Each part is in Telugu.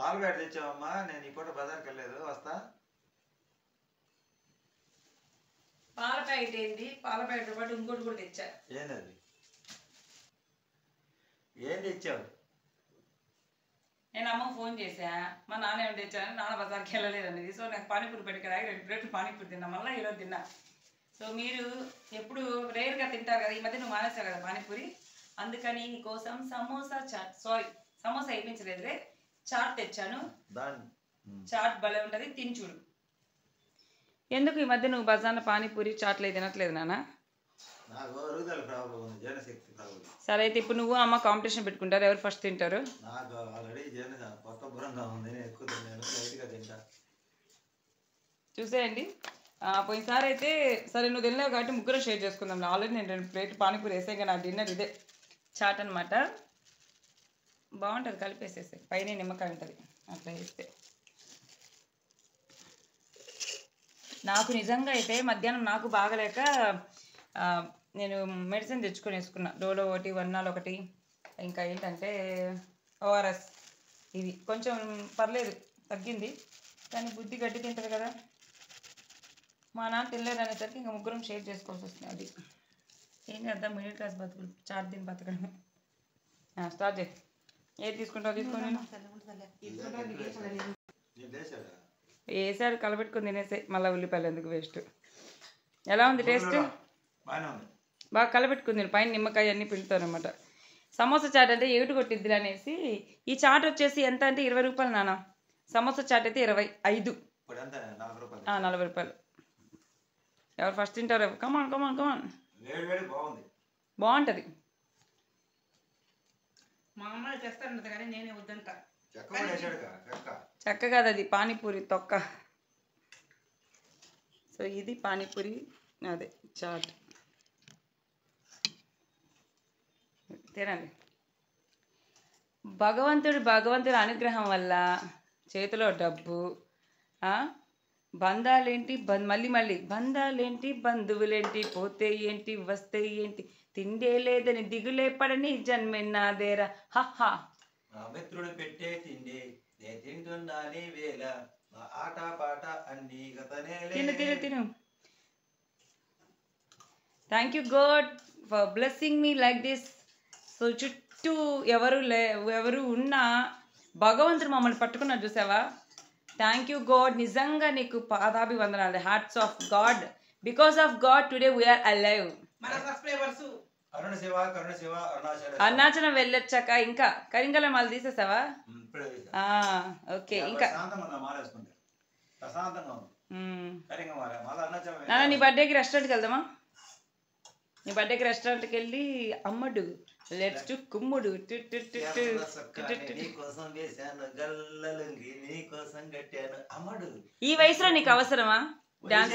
పాల ప్యాకెట్ తెచ్చావమ్మా? నేను ఈ పూట బజార్కి వెళ్ళలేదు, వస్తా. పాల ప్యాకెట్ ఏంటి? పాల ప్యాకెట్ పాటు ఇంకోటి కూడా తెచ్చా. ఏంటది? ఏం తెచ్చావు? నేను అమ్మకు ఫోన్ చేసా, మా నాన్న ఏమి తెచ్చాను, నాన్న బజార్కి వెళ్ళలేదనేది. సో నాకు పానీపూరి పెట్టుకురా, 2 ప్లేట్లు పానీపూరి తిన్నా, మళ్ళీ ఈరోజు తిన్నా. సో మీరు ఎప్పుడు రేర్గా తింటారు కదా, ఈ మధ్య నువ్వు మానేస్తావు కదా పానీపూరి, అందుకని నీకోసం సమోసా చాట్, సారీ సమోసా వేయించలేదులే, చాట్ తెచ్చాను. చాట్ భలే ఉంటుంది, తిని చూడు. ఎందుకు ఈ మధ్య నువ్వు బజార్న పానీపూరి చాట్లు తినట్లేదు నాన్న? సరే అయితే ఇప్పుడు నువ్వు అమ్మ కాంపిటీషన్ పెట్టుకుంటారు, ఎవరు ఫస్ట్ తింటారు? చూసేయండి. పోయినసారి అయితే సరే నువ్వు తినలేవు కాబట్టి ముగ్గురు షేర్ చేసుకుందాం. ఆల్రెడీ నేను 2 ప్లేట్లు పానీపూరి వేసాను, ఇంకా నా డిన్నర్ ఇదే చాట్ అనమాట. బాగుంటుంది, కలిపేసేసే, పైన నిమ్మకాయ ఉంటుంది అట్లా వేస్తే. నాకు నిజంగా అయితే మధ్యాహ్నం నాకు బాగలేక నేను మెడిసిన్ తెచ్చుకొని వేసుకున్నా. డోలో ఒకటి, వన్నాల్ ఒకటి, ఇంకా ఏంటంటే ఓఆర్ఎస్. ఇవి కొంచెం పర్లేదు, తగ్గింది. కానీ బుద్ధి గడ్డి తింటుంది కదా, మా నాన్న తినలేదు అనేసరికి ఇంకా ముగ్గురం షేర్ చేసుకోవాల్సి వస్తుంది. అది ఏం చేద్దాం, మిడిల్ క్లాస్ బతుకులు, చాట్ దీని బతకడమే. స్టార్ట్ చేయి. ఏది తీసుకుంటావు తీసుకోండి. వేసాడు, కలబెట్టుకుని తినేసే, మళ్ళీ ఉల్లిపాయలు ఎందుకు వేస్ట్. ఎలా ఉంది టేస్ట్? బాగా కలబెట్టుకుంది, పైన నిమ్మకాయ అన్నీ పిండుతారనమాట. సమోసా చాట్ అంటే ఏటు కొట్టిద్ది అనేసి. ఈ చాట్ వచ్చేసి ఎంత అంటే 20 రూపాయలు నాన్న. సమోసా చాట్ అయితే 25, 40 రూపాయలు. ఎవరు ఫస్ట్ తింటారు? కమాన్ కమాన్ కమాన్. బాగుంటుంది. మా అమ్మాయి తెస్తాను కానీ నేనే వద్దంట. చెక్క కాదు, అది పానీపూరి తొక్క. సో ఇది పానీపూరి, అదే చాట్. తినండి. భగవంతుడి అనుగ్రహం వల్ల చేతిలో డబ్బు, బంధాలేంటి మళ్ళీ బంధాలేంటి, బంధువులేంటి, పోతే ఏంటి వస్తే ఏంటి, తిండే లేదని దిగులే పడని జన్మెన్నాదేరా. హహా, మిత్రుడు పెట్టే తిండి తింటున్నాని వేళ, ఆట పాట అన్ని తిను. Thank you God for blessing me like this. So చుట్టూ ఎవరు ఉన్నా భగవంతుడు మమ్మల్ని పట్టుకున్నారు చూసావా. థ్యాంక్ యూ గాడ్, నిజంగా నీకు పాదాభివందనాలు. Hearts of God, because of God today we are alive. Arunachalam వెళ్ళొచ్చాక ఇంకా కరింగల మాల తీసేసావా? ఓకే. ఇంకా నీ బర్త్డేకి రెస్టారెంట్కి వెళ్దామా? నీ బర్త్డేకి రెస్టారెంట్కి వెళ్ళి అమ్మడు లెట్స్ టు కుమ్ముడు. ఈ వయసులో నీకు అవసరమా డాన్స్?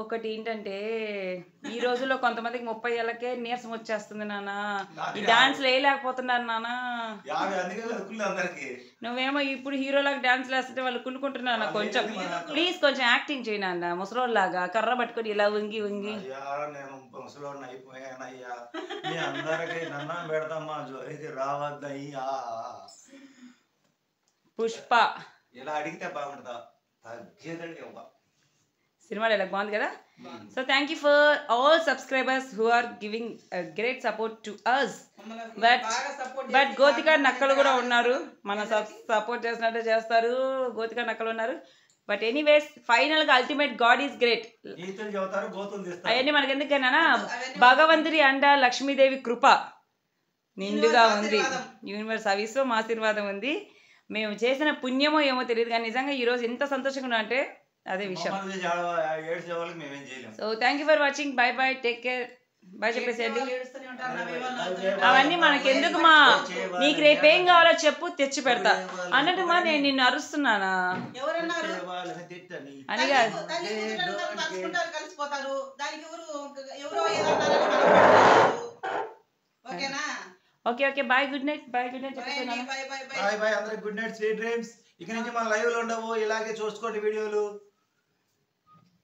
ఒకటి ఏంటంటే ఈ రోజుల్లో కొంతమందికి 30 ఏళ్ళకే నీరసం వచ్చేస్తుంది నాన్న. ఈ డాన్స్ వేయలేకపోతున్నారు నాన్న. నువ్వేమో ఇప్పుడు హీరోలాగా డాన్స్ వేస్తుంటే వాళ్ళు కుళ్ళుకుంటున్నారు. కొంచెం ప్లీజ్ కొంచెం యాక్టింగ్ చేయి నాన్న, ముసలోళ్ళలాగా కర్ర పట్టుకొని ఇలా వంగి వంగి. పుష్ప ఇలా అడిగితే బాగుంటుందా? సినిమా డైలాగ్ బాగుంది కదా. So thank you for all subscribers who are giving great support to us. But గోతిక నక్కలు కూడా ఉన్నారు, మన సపోర్ట్ చేసినట్టే చేస్తారు. గోతిక నక్కలు ఉన్నారు. బట్ ఎనీవేస్ ఫైనల్ గా అల్టిమేట్ గాడ్ ఈస్ గ్రేట్. అవన్నీ మనకి ఎందుకైనా భగవంతుడి అండ, లక్ష్మీదేవి కృప నిండుగా ఉంది, యూనివర్స్ విశ్వం ఆశీర్వాదం ఉంది. మేము చేసిన పుణ్యమో ఏమో తెలియదు కానీ నిజంగా ఈరోజు ఎంత సంతోషంగా ఉన్నా అంటే అదే విషయం. So thank you for watching. Bye bye, take care. Bye చెప్పేసేయండి. అవన్నీ మనకెందుకు మా, నీకు రేపేం కావాలో చెప్పు తెచ్చి పెడతా అన్నట్టు మా. నేను నిన్ను అరుస్తున్నానా అని కాదు. Okay okay, bye, good night. Bye, good night చెప్పేసి బాయ్ బాయ్ అందరికి గుడ్ నైట్, స్వీట్ డ్రీమ్స్. ఇక నుంచి మన లైవ్ లో ఉండవు, ఇలాగే చూసుకోండి వీడియోలు.